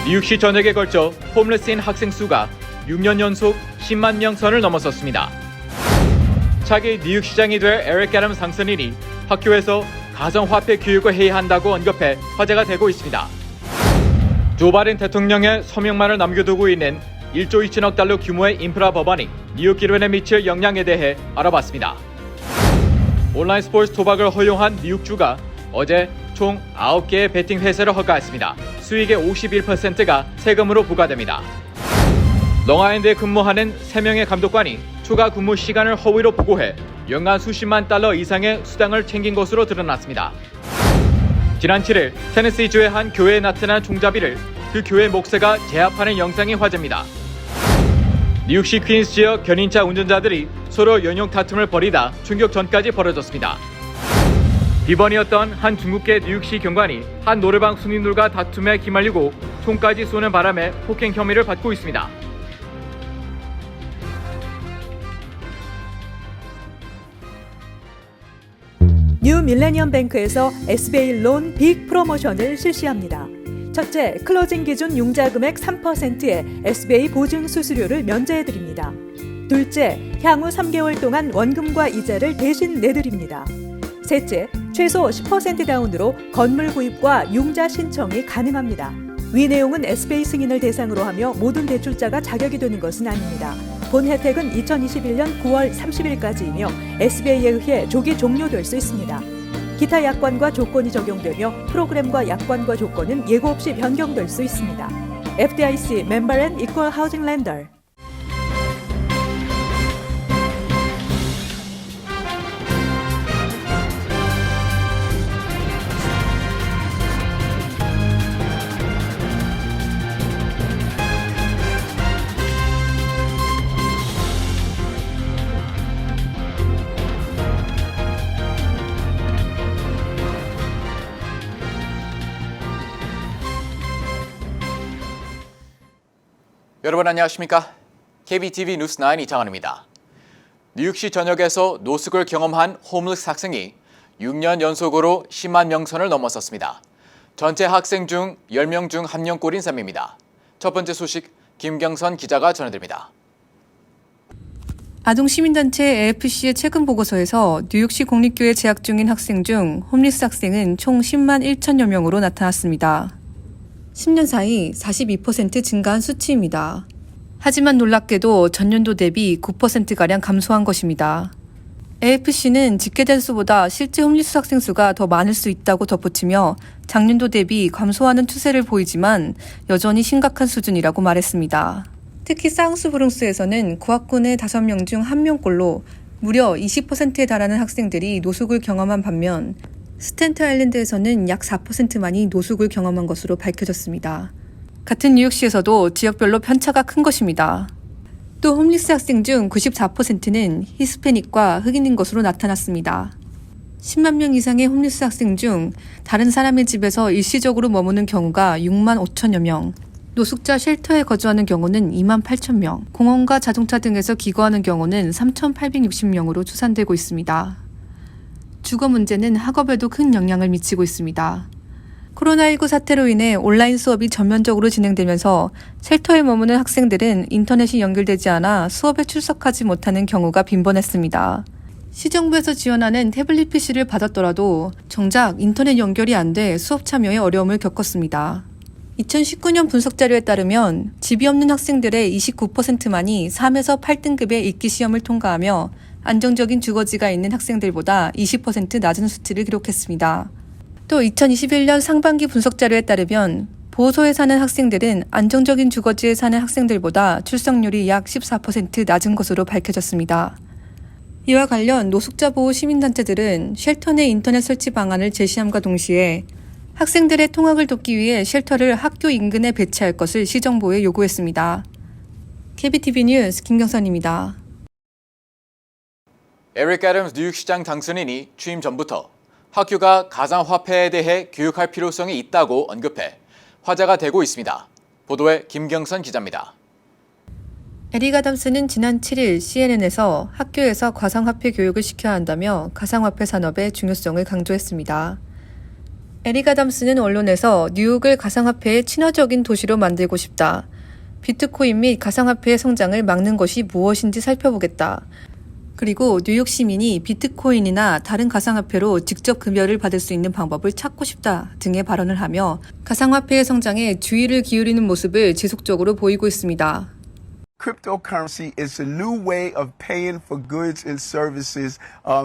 뉴욕시 전역에 걸쳐 홈레스인 학생 수가 6년 연속 10만 명 선을 넘어섰습니다. 차기 뉴욕시장이 될 에릭 애덤스 상선인이 학교에서 가정화폐 교육을 해야 한다고 언급해 화제가 되고 있습니다. 조 바이든 대통령의 서명만을 남겨두고 있는 1조 2천억 달러 규모의 인프라 법안이 뉴욕 기론에 미칠 영향에 대해 알아봤습니다. 온라인 스포츠 도박을 허용한 뉴욕주가 어제 총 9개의 베팅 회사를 허가했습니다. 수익의 51%가 세금으로 부과됩니다. 롱아일랜드에 근무하는 3명의 감독관이 추가 근무 시간을 허위로 보고해 연간 수십만 달러 이상의 수당을 챙긴 것으로 드러났습니다. 지난 7일 테네시주의 한 교회에 나타난 총잡이를 그 교회 목사가 제압하는 영상이 화제입니다. 뉴욕시 퀸스 지역 견인차 운전자들이 서로 연용 다툼을 벌이다 충격전까지 벌어졌습니다. 비번이었던 한 중국계 뉴욕시 경관이 한 노래방 순인들과 다툼에 기말리고 총까지 쏘는 바람에 폭행 혐의를 받고 있습니다. 뉴 밀레니엄 뱅크에서 SBA 론 빅 프로모션을 실시합니다. 첫째, 클로징 기준 융자 금액 3%의 SBA 보증 수수료를 면제해드립니다. 둘째, 향후 3개월 동안 원금과 이자를 대신 내드립니다. 셋째, 최소 10% 다운으로 건물 구입과 융자 신청이 가능합니다. 위 내용은 SBA 승인을 대상으로 하며 모든 대출자가 자격이 되는 것은 아닙니다. 본 혜택은 2021년 9월 30일까지이며 SBA에 의해 조기 종료될 수 있습니다. 기타 약관과 조건이 적용되며 프로그램과 약관과 조건은 예고 없이 변경될 수 있습니다. FDIC 멤버 앤 이퀄 하우징 렌더. 여러분 안녕하십니까? KBTV 뉴스9 이창환입니다. 뉴욕시 전역에서 노숙을 경험한 홈리스 학생이 6년 연속으로 10만 명선을 넘어섰습니다. 전체 학생 중 10명 중 1명꼴인 셈입니다. 첫 번째 소식 김경선 기자가 전해드립니다. 아동시민단체 AFC의 최근 보고서에서 뉴욕시 공립교에 재학 중인 학생 중 홈리스 학생은 총 10만 1천여 명으로 나타났습니다. 10년 사이 42% 증가한 수치입니다. 하지만 놀랍게도 전년도 대비 9%가량 감소한 것입니다. AFC는 집계된 수보다 실제 홈리스 학생 수가 더 많을 수 있다고 덧붙이며 작년도 대비 감소하는 추세를 보이지만 여전히 심각한 수준이라고 말했습니다. 특히 사우스브롱스에서는 구학군의 5명 중 1명꼴로 무려 20%에 달하는 학생들이 노숙을 경험한 반면 스탠트 아일랜드에서는 약 4%만이 노숙을 경험한 것으로 밝혀졌습니다. 같은 뉴욕시에서도 지역별로 편차가 큰 것입니다. 또 홈리스 학생 중 94%는 히스패닉과 흑인인 것으로 나타났습니다. 10만 명 이상의 홈리스 학생 중 다른 사람의 집에서 일시적으로 머무는 경우가 6만 5천여 명, 노숙자 쉘터에 거주하는 경우는 2만 8천 명, 공원과 자동차 등에서 기거하는 경우는 3,860명으로 추산되고 있습니다. 주거 문제는 학업에도 큰 영향을 미치고 있습니다. 코로나19 사태로 인해 온라인 수업이 전면적으로 진행되면서 쉘터에 머무는 학생들은 인터넷이 연결되지 않아 수업에 출석하지 못하는 경우가 빈번했습니다. 시정부에서 지원하는 태블릿 PC를 받았더라도 정작 인터넷 연결이 안 돼 수업 참여에 어려움을 겪었습니다. 2019년 분석 자료에 따르면 집이 없는 학생들의 29%만이 3에서 8등급의 읽기 시험을 통과하며 안정적인 주거지가 있는 학생들보다 20% 낮은 수치를 기록했습니다. 또 2021년 상반기 분석 자료에 따르면 보호소에 사는 학생들은 안정적인 주거지에 사는 학생들보다 출석률이 약 14% 낮은 것으로 밝혀졌습니다. 이와 관련 노숙자 보호 시민단체들은 쉘터 내 인터넷 설치 방안을 제시함과 동시에 학생들의 통학을 돕기 위해 쉘터를 학교 인근에 배치할 것을 시정부에 요구했습니다. KBTV 뉴스 김경선입니다. 에릭 애덤스 뉴욕시장 당선인이 취임 전부터 학교가 가상화폐에 대해 교육할 필요성이 있다고 언급해 화제가 되고 있습니다. 보도에 김경선 기자입니다. 에릭 애덤스는 지난 7일 CNN에서 학교에서 가상화폐 교육을 시켜야 한다며 가상화폐 산업의 중요성을 강조했습니다. 에릭 아담스는 언론에서 뉴욕을 가상화폐의 친화적인 도시로 만들고 싶다. 비트코인 및 가상화폐의 성장을 막는 것이 무엇인지 살펴보겠다. 그리고 뉴욕 시민이 비트코인이나 다른 가상화폐로 직접 급여를 받을 수 있는 방법을 찾고 싶다 등의 발언을 하며 가상화폐의 성장에 주의를 기울이는 모습을 지속적으로 보이고 있습니다. Cryptocurrency is a new way of paying for goods and services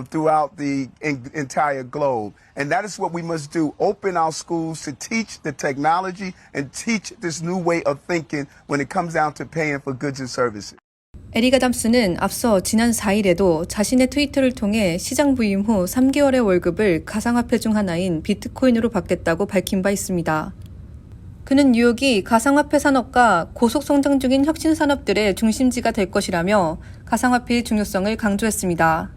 throughout the entire globe. And that is what we must do. Open our schools to teach the technology and teach this new way of thinking when it comes down to paying for goods and services. 에릭 아담스는 앞서 지난 4일에도 자신의 트위터를 통해 시장 부임 후 3개월의 월급을 가상화폐 중 하나인 비트코인으로 받겠다고 밝힌 바 있습니다. 그는 뉴욕이 가상화폐 산업과 고속 성장 중인 혁신 산업들의 중심지가 될 것이라며 가상화폐의 중요성을 강조했습니다.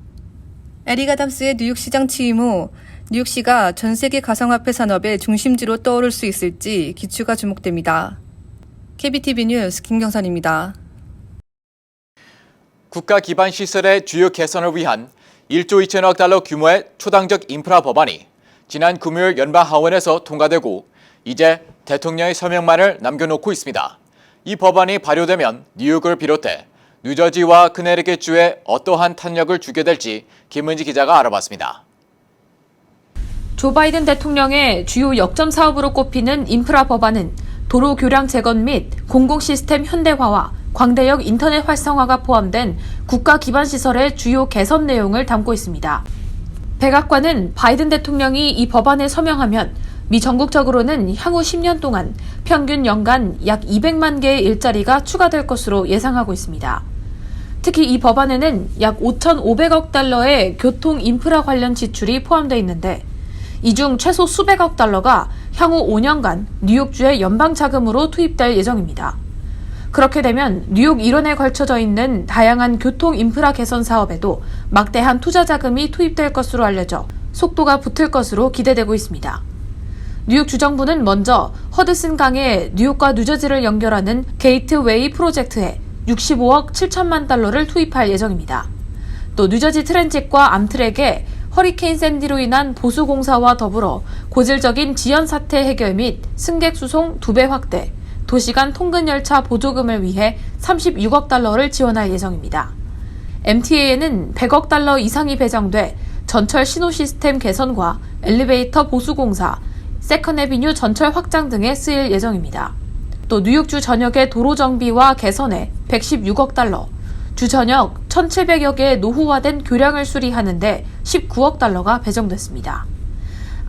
에릭 아담스의 뉴욕시장 취임 후 뉴욕시가 전 세계 가상화폐 산업의 중심지로 떠오를 수 있을지 기추가 주목됩니다. KBTV 뉴스 김경선입니다. 국가 기반 시설의 주요 개선을 위한 1조 2천억 달러 규모의 초당적 인프라 법안이 지난 금요일 연방하원에서 통과되고 이제 대통령의 서명만을 남겨놓고 있습니다. 이 법안이 발효되면 뉴욕을 비롯해 뉴저지와 커네티컷주에 어떠한 탄력을 주게 될지 김은지 기자가 알아봤습니다. 조 바이든 대통령의 주요 역점 사업으로 꼽히는 인프라 법안은 도로 교량 재건 및 공공 시스템 현대화와 광대역 인터넷 활성화가 포함된 국가 기반 시설의 주요 개선 내용을 담고 있습니다. 백악관은 바이든 대통령이 이 법안에 서명하면 미 전국적으로는 향후 10년 동안 평균 연간 약 200만 개의 일자리가 추가될 것으로 예상하고 있습니다. 특히 이 법안에는 약 5,500억 달러의 교통 인프라 관련 지출이 포함되어 있는데 이 중 최소 수백억 달러가 향후 5년간 뉴욕주의 연방 자금으로 투입될 예정입니다. 그렇게 되면 뉴욕 일원에 걸쳐져 있는 다양한 교통 인프라 개선 사업에도 막대한 투자 자금이 투입될 것으로 알려져 속도가 붙을 것으로 기대되고 있습니다. 뉴욕 주정부는 먼저 허드슨 강에 뉴욕과 뉴저지를 연결하는 게이트웨이 프로젝트에 65억 7천만 달러를 투입할 예정입니다. 또 뉴저지 트랜짓과 암트랙에 허리케인 샌디로 인한 보수 공사와 더불어 고질적인 지연 사태 해결 및 승객 수송 2배 확대, 도시간 통근 열차 보조금을 위해 36억 달러를 지원할 예정입니다. MTA에는 100억 달러 이상이 배정돼 전철 신호 시스템 개선과 엘리베이터 보수 공사, 세컨애비뉴 전철 확장 등에 쓰일 예정입니다. 또 뉴욕주 전역의 도로 정비와 개선에 116억 달러, 주 전역 1,700여 개의 노후화된 교량을 수리하는 데 19억 달러가 배정됐습니다.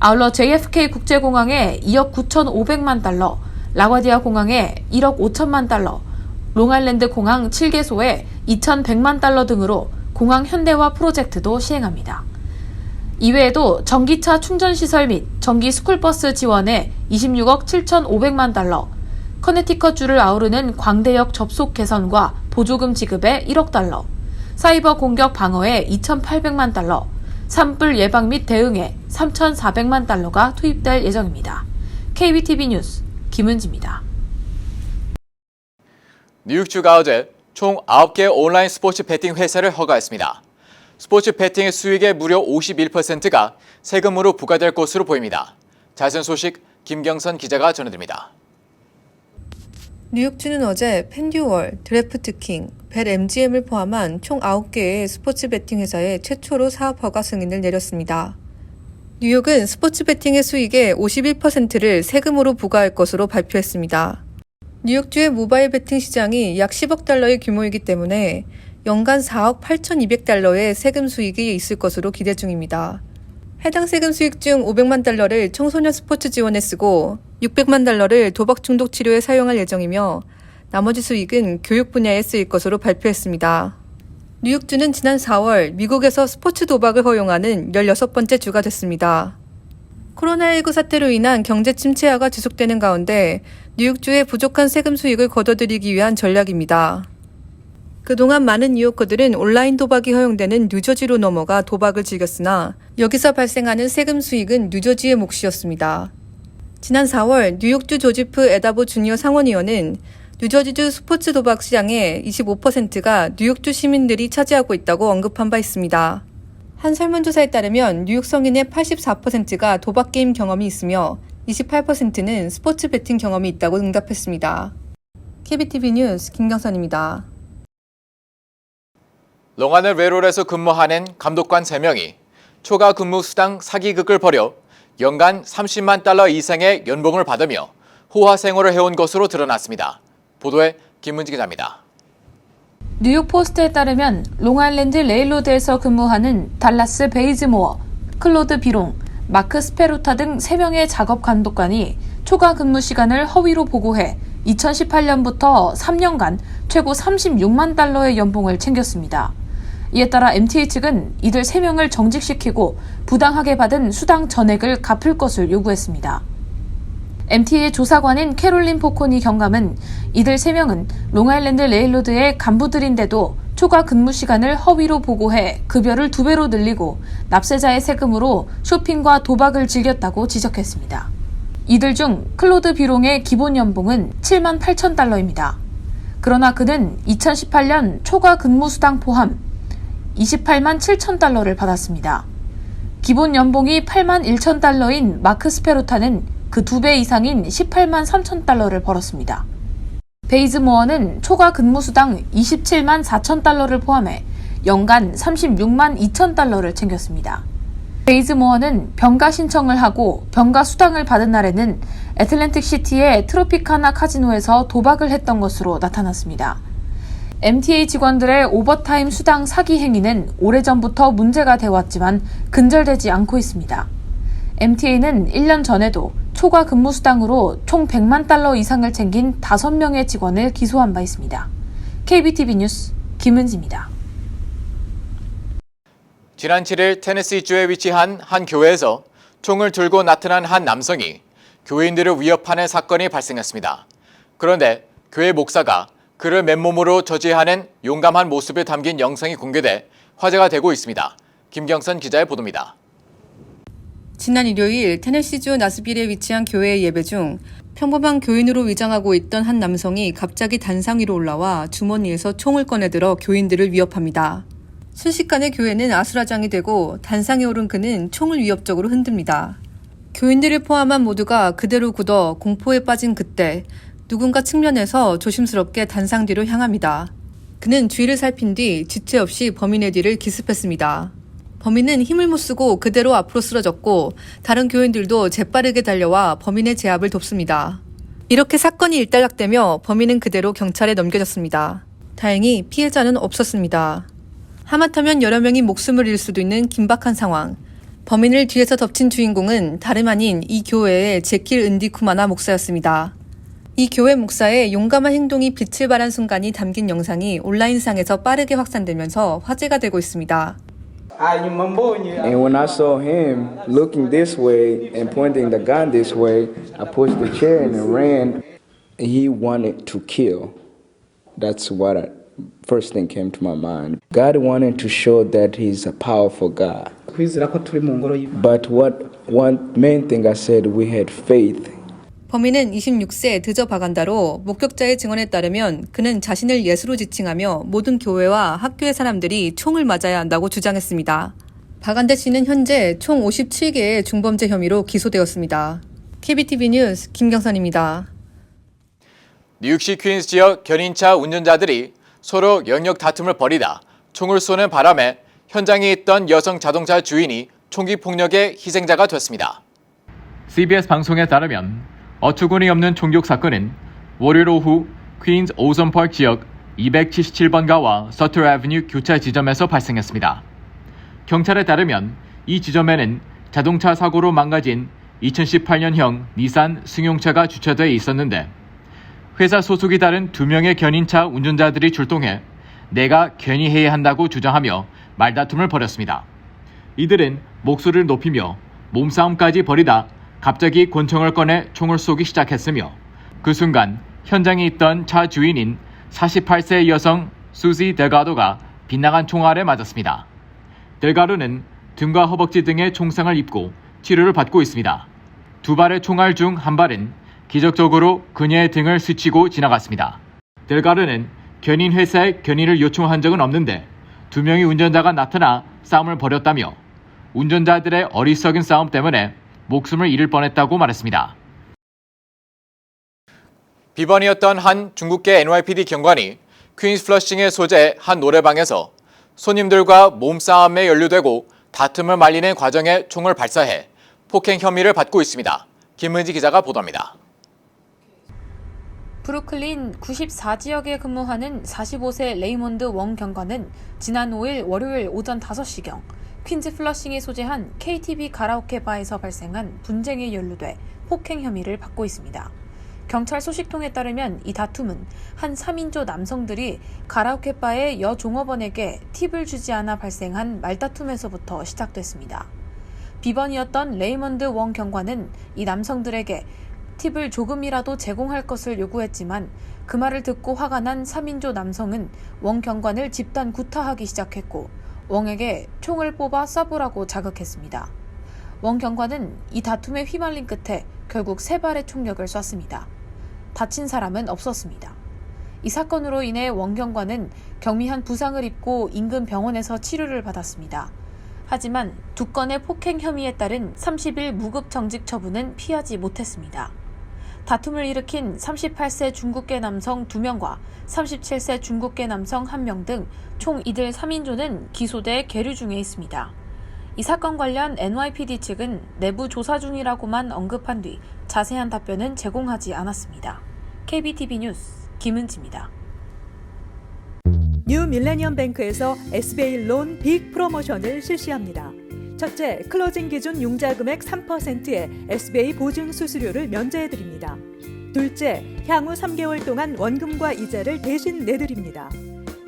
아울러 JFK 국제공항에 2억 9,500만 달러, 라과디아 공항에 1억 5천만 달러, 롱아일랜드 공항 7개소에 2,100만 달러 등으로 공항 현대화 프로젝트도 시행합니다. 이외에도 전기차 충전시설 및 전기 스쿨버스 지원에 26억 7,500만 달러, 커네티컷주를 아우르는 광대역 접속 개선과 보조금 지급에 1억 달러, 사이버 공격 방어에 2,800만 달러, 산불 예방 및 대응에 3,400만 달러가 투입될 예정입니다. KBTV 뉴스 김은지입니다. 뉴욕주가 어제 총 9개 온라인 스포츠 베팅 회사를 허가했습니다. 스포츠 베팅의 수익의 무려 51%가 세금으로 부과될 것으로 보입니다. 자세한 소식 김경선 기자가 전해드립니다. 뉴욕주는 어제 펜듀월, 드래프트킹, 벳MGM을 포함한 총 9개의 스포츠 베팅 회사에 최초로 사업 허가 승인을 내렸습니다. 뉴욕은 스포츠 베팅의 수익의 51%를 세금으로 부과할 것으로 발표했습니다. 뉴욕주의 모바일 베팅 시장이 약 10억 달러의 규모이기 때문에 연간 4억 8,200달러의 세금 수익이 있을 것으로 기대 중입니다. 해당 세금 수익 중 500만 달러를 청소년 스포츠 지원에 쓰고 600만 달러를 도박 중독 치료에 사용할 예정이며 나머지 수익은 교육 분야에 쓰일 것으로 발표했습니다. 뉴욕주는 지난 4월 미국에서 스포츠 도박을 허용하는 16번째 주가 됐습니다. 코로나19 사태로 인한 경제 침체화가 지속되는 가운데 뉴욕주의 부족한 세금 수익을 거둬들이기 위한 전략입니다. 그동안 많은 뉴요커들은 온라인 도박이 허용되는 뉴저지로 넘어가 도박을 즐겼으나 여기서 발생하는 세금 수익은 뉴저지의 몫이었습니다. 지난 4월 뉴욕주 조지프 에다보 주니어 상원의원은 뉴저지주 스포츠 도박 시장의 25%가 뉴욕주 시민들이 차지하고 있다고 언급한 바 있습니다. 한 설문조사에 따르면 뉴욕 성인의 84%가 도박게임 경험이 있으며 28%는 스포츠 베팅 경험이 있다고 응답했습니다. KBTV 뉴스 김경선입니다. 롱아일 레일로드에서 근무하는 감독관 3명이 초과 근무 수당 사기극을 벌여 연간 30만 달러 이상의 연봉을 받으며 호화 생활을 해온 것으로 드러났습니다. 보도에 김문지 기자입니다. 뉴욕 포스트에 따르면 롱아일랜드 레일로드에서 근무하는 달라스 베이즈모어, 클로드 비롱, 마크 스페루타 등 3명의 작업 감독관이 초과 근무 시간을 허위로 보고해 2018년부터 3년간 최고 36만 달러의 연봉을 챙겼습니다. 이에 따라 MTA 측은 이들 3명을 정직시키고 부당하게 받은 수당 전액을 갚을 것을 요구했습니다. MTA 조사관인 캐롤린 포코니 경감은 이들 3명은 롱아일랜드 레일로드의 간부들인데도 초과 근무 시간을 허위로 보고해 급여를 2배로 늘리고 납세자의 세금으로 쇼핑과 도박을 즐겼다고 지적했습니다. 이들 중 클로드 비롱의 기본 연봉은 7만 8천 달러입니다. 그러나 그는 2018년 초과 근무 수당 포함 28만 7천 달러를 받았습니다. 기본 연봉이 8만 1천 달러인 마크 스페루타는 그 2배 이상인 18만 3천 달러를 벌었습니다. 베이즈모어는 초과 근무 수당 27만 4천 달러를 포함해 연간 36만 2천 달러를 챙겼습니다. 베이즈모어는 병가 신청을 하고 병가 수당을 받은 날에는 애틀랜틱 시티의 트로피카나 카지노에서 도박을 했던 것으로 나타났습니다. MTA 직원들의 오버타임 수당 사기 행위는 오래전부터 문제가 되어왔지만 근절되지 않고 있습니다. MTA는 1년 전에도 초과 근무 수당으로 총 100만 달러 이상을 챙긴 5명의 직원을 기소한 바 있습니다. KBTV 뉴스 김은지입니다. 지난 7일 테네시주에 위치한 한 교회에서 총을 들고 나타난 한 남성이 교인들을 위협하는 사건이 발생했습니다. 그런데 교회 목사가 그를 맨몸으로 저지하는 용감한 모습을 담긴 영상이 공개돼 화제가 되고 있습니다. 김경선 기자의 보도입니다. 지난 일요일 테네시주 나스빌에 위치한 교회의 예배 중 평범한 교인으로 위장하고 있던 한 남성이 갑자기 단상 위로 올라와 주머니에서 총을 꺼내들어 교인들을 위협합니다. 순식간에 교회는 아수라장이 되고 단상에 오른 그는 총을 위협적으로 흔듭니다. 교인들을 포함한 모두가 그대로 굳어 공포에 빠진 그때 누군가 측면에서 조심스럽게 단상 뒤로 향합니다. 그는 주위를 살핀 뒤 지체 없이 범인의 뒤를 기습했습니다. 범인은 힘을 못 쓰고 그대로 앞으로 쓰러졌고 다른 교인들도 재빠르게 달려와 범인의 제압을 돕습니다. 이렇게 사건이 일단락되며 범인은 그대로 경찰에 넘겨졌습니다. 다행히 피해자는 없었습니다. 하마터면 여러 명이 목숨을 잃을 수도 있는 긴박한 상황. 범인을 뒤에서 덮친 주인공은 다름 아닌 이 교회의 제킬 은디쿠마나 목사였습니다. 이 교회 목사의 용감한 행동이 빛을 발한 순간이 담긴 영상이 온라인상에서 빠르게 확산되면서 화제가 되고 있습니다. And when I saw him looking this way and pointing the gun this way, I pushed the chair and ran. He wanted to kill. That's what first thing came to my mind. God wanted to show that He's a powerful God. But one main thing I said, we had faith. 범인은 26세 드저 바간다로 목격자의 증언에 따르면 그는 자신을 예수로 지칭하며 모든 교회와 학교의 사람들이 총을 맞아야 한다고 주장했습니다. 바간다 씨는 현재 총 57개의 중범죄 혐의로 기소되었습니다. KBTV 뉴스 김경선입니다. 뉴욕시 퀸즈 지역 견인차 운전자들이 서로 영역 다툼을 벌이다 총을 쏘는 바람에 현장에 있던 여성 자동차 주인이 총기 폭력의 희생자가 됐습니다. CBS 방송에 따르면 어처구니 없는 총격 사건은 월요일 오후 퀸즈 오선파크 지역 277번가와 서터 애비뉴 교차 지점에서 발생했습니다. 경찰에 따르면 이 지점에는 자동차 사고로 망가진 2018년형 니산 승용차가 주차돼 있었는데 회사 소속이 다른 2명의 견인차 운전자들이 출동해 내가 괜히 해야 한다고 주장하며 말다툼을 벌였습니다. 이들은 목소리를 높이며 몸싸움까지 벌이다 갑자기 권총을 꺼내 총을 쏘기 시작했으며 그 순간 현장에 있던 차 주인인 48세 여성 수지 델가도가 빗나간 총알에 맞았습니다. 델가도는 등과 허벅지 등에 총상을 입고 치료를 받고 있습니다. 2발의 총알 중 1발은 기적적으로 그녀의 등을 스치고 지나갔습니다. 델가도는 견인 회사에 견인을 요청한 적은 없는데 2명의 운전자가 나타나 싸움을 벌였다며 운전자들의 어리석은 싸움 때문에 목숨을 잃을 뻔했다고 말했습니다. 비번이었던 한 중국계 NYPD 경관이 퀸스 플러싱의 소재 한 노래방에서 손님들과 몸싸움에 연루되고 다툼을 말리는 과정에 총을 발사해 폭행 혐의를 받고 있습니다. 김은지 기자가 보도합니다. 브루클린 94지역에 근무하는 45세 레이몬드 웡 경관은 지난 5일 월요일 오전 5시경 퀸즈 플러싱이 소재한 KTV 가라오케 바에서 발생한 분쟁에 연루돼 폭행 혐의를 받고 있습니다. 경찰 소식통에 따르면 이 다툼은 한 3인조 남성들이 가라오케 바의 여종업원에게 팁을 주지 않아 발생한 말다툼에서부터 시작됐습니다. 비번이었던 레이먼드 웡 경관은 이 남성들에게 팁을 조금이라도 제공할 것을 요구했지만 그 말을 듣고 화가 난 3인조 남성은 웡 경관을 집단 구타하기 시작했고 웡에게 총을 뽑아 쏴보라고 자극했습니다. 웡 경관은 이 다툼에 휘말린 끝에 결국 3발의 총력을 쐈습니다. 다친 사람은 없었습니다. 이 사건으로 인해 웡 경관은 경미한 부상을 입고 인근 병원에서 치료를 받았습니다. 하지만 2건의 폭행 혐의에 따른 30일 무급 정직 처분은 피하지 못했습니다. 다툼을 일으킨 38세 중국계 남성 2명과 37세 중국계 남성 1명 등 총 이들 3인조는 기소돼 계류 중에 있습니다. 이 사건 관련 NYPD 측은 내부 조사 중이라고만 언급한 뒤 자세한 답변은 제공하지 않았습니다. KBTV 뉴스 김은지입니다. 뉴 밀레니엄 뱅크에서 SBA 론 빅 프로모션을 실시합니다. 첫째, 클로징 기준 융자 금액 3%의 SBA 보증 수수료를 면제해드립니다. 둘째, 향후 3개월 동안 원금과 이자를 대신 내드립니다.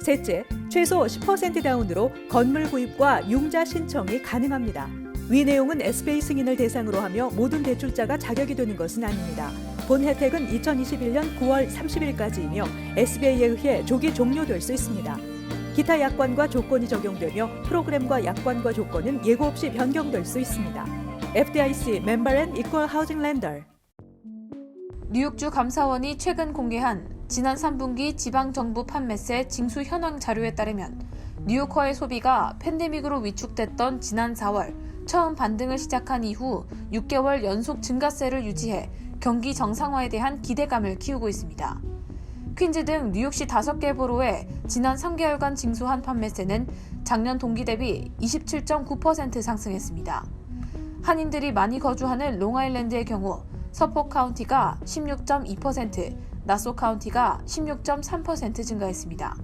셋째, 최소 10% 다운으로 건물 구입과 융자 신청이 가능합니다. 위 내용은 SBA 승인을 대상으로 하며 모든 대출자가 자격이 되는 것은 아닙니다. 본 혜택은 2021년 9월 30일까지이며 SBA에 의해 조기 종료될 수 있습니다. 기타 약관과 조건이 적용되며 프로그램과 약관과 조건은 예고 없이 변경될 수 있습니다. FDIC 멤버 앤 이퀄 하우징 렌더. 뉴욕주 감사원이 최근 공개한 지난 3분기 지방정부 판매세 징수 현황 자료에 따르면 뉴요커의 소비가 팬데믹으로 위축됐던 지난 4월 처음 반등을 시작한 이후 6개월 연속 증가세를 유지해 경기 정상화에 대한 기대감을 키우고 있습니다. 퀸즈 등 뉴욕시 5개 보로에 지난 3개월간 징수한 판매세는 작년 동기 대비 27.9% 상승했습니다. 한인들이 많이 거주하는 롱아일랜드의 경우 서포크 카운티가 16.2%, 나소 카운티가 16.3% 증가했습니다.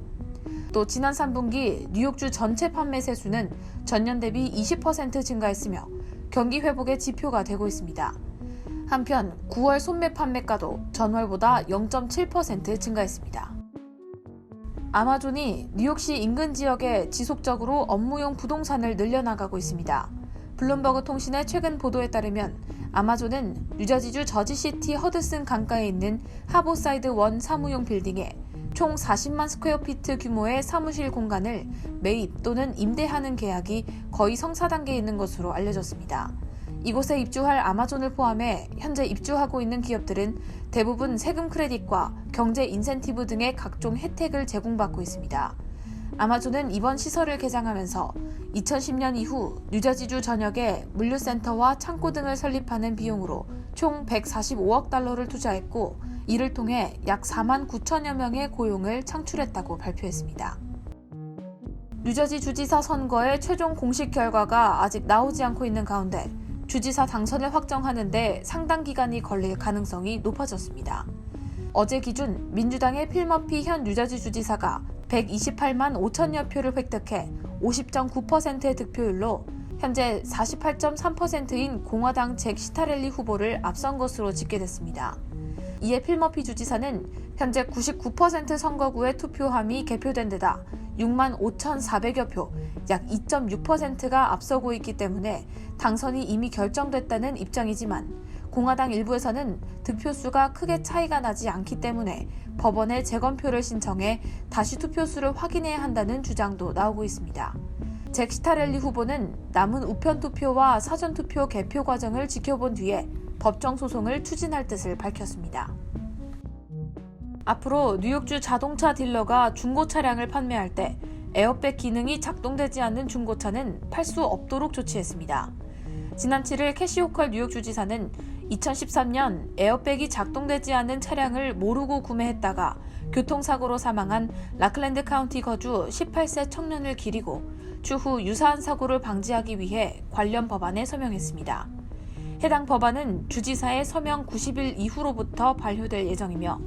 또 지난 3분기 뉴욕주 전체 판매세 수는 전년 대비 20% 증가했으며 경기 회복의 지표가 되고 있습니다. 한편 9월 소매 판매가도 전월보다 0.7% 증가했습니다. 아마존이 뉴욕시 인근 지역에 지속적으로 업무용 부동산을 늘려나가고 있습니다. 블룸버그 통신의 최근 보도에 따르면 아마존은 뉴저지주 저지시티 허드슨 강가에 있는 하보사이드 원 사무용 빌딩에 총 40만 스퀘어피트 규모의 사무실 공간을 매입 또는 임대하는 계약이 거의 성사 단계에 있는 것으로 알려졌습니다. 이곳에 입주할 아마존을 포함해 현재 입주하고 있는 기업들은 대부분 세금 크레딧과 경제 인센티브 등의 각종 혜택을 제공받고 있습니다. 아마존은 이번 시설을 개장하면서 2010년 이후 뉴저지주 전역에 물류센터와 창고 등을 설립하는 비용으로 총 145억 달러를 투자했고 이를 통해 약 4만 9천여 명의 고용을 창출했다고 발표했습니다. 뉴저지 주지사 선거의 최종 공식 결과가 아직 나오지 않고 있는 가운데 주지사 당선을 확정하는 데 상당 기간이 걸릴 가능성이 높아졌습니다. 어제 기준 민주당의 필 머피 현 뉴저지 주지사가 128만 5천여 표를 획득해 50.9%의 득표율로 현재 48.3%인 공화당 잭 시타렐리 후보를 앞선 것으로 집계됐습니다. 이에 필 머피 주지사는 현재 99% 선거구의 투표함이 개표된 데다 6만 5,400여 표, 약 2.6%가 앞서고 있기 때문에 당선이 이미 결정됐다는 입장이지만 공화당 일부에서는 득표수가 크게 차이가 나지 않기 때문에 법원에 재검표를 신청해 다시 투표수를 확인해야 한다는 주장도 나오고 있습니다. 잭 시타렐리 후보는 남은 우편투표와 사전투표 개표 과정을 지켜본 뒤에 법정 소송을 추진할 뜻을 밝혔습니다. 앞으로 뉴욕주 자동차 딜러가 중고 차량을 판매할 때 에어백 기능이 작동되지 않는 중고차는 팔 수 없도록 조치했습니다. 지난 7일 캐시 호컬 뉴욕 주지사는 2013년 에어백이 작동되지 않는 차량을 모르고 구매했다가 교통사고로 사망한 라클랜드 카운티 거주 18세 청년을 기리고 추후 유사한 사고를 방지하기 위해 관련 법안에 서명했습니다. 해당 법안은 주지사의 서명 90일 이후로부터 발효될 예정이며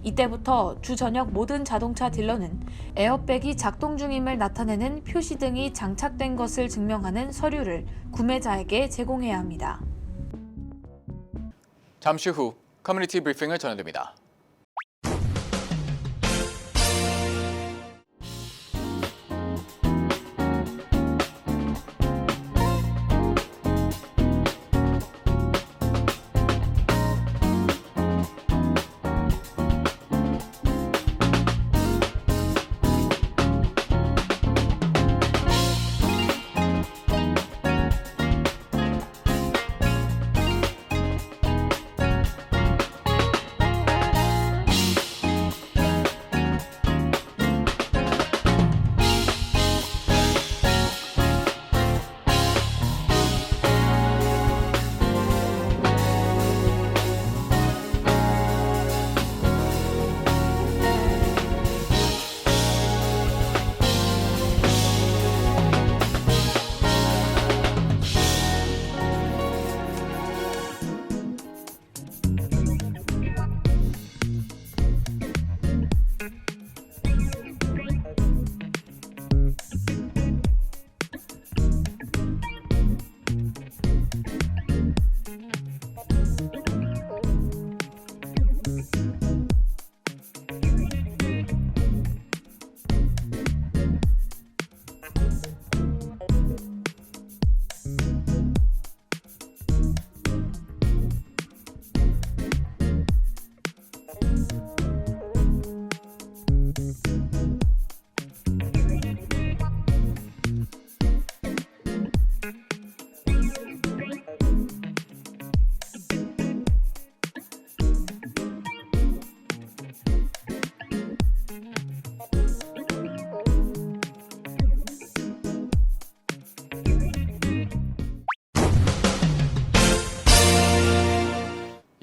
이때부터 주 전역 모든 자동차 딜러는 에어백이 작동 중임을 나타내는 표시 등이 장착된 것을 증명하는 서류를 구매자에게 제공해야 합니다. 잠시 후 커뮤니티 브리핑을 전해드립니다.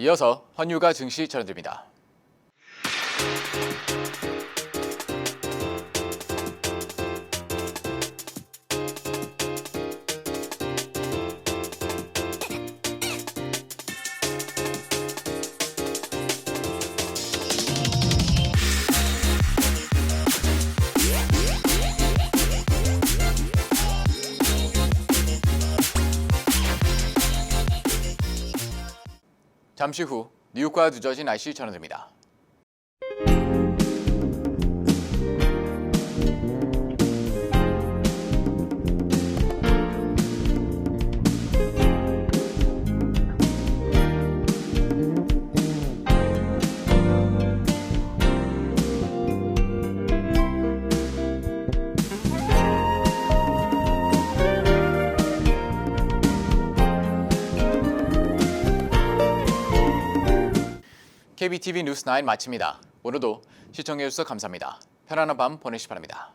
이어서 환율과 증시 전해드립니다. 잠시 후 뉴욕과 뉴저지 날씨 전해드립니다. KBTV 뉴스 9 마칩니다. 오늘도 시청해주셔서 감사합니다. 편안한 밤 보내시기 바랍니다.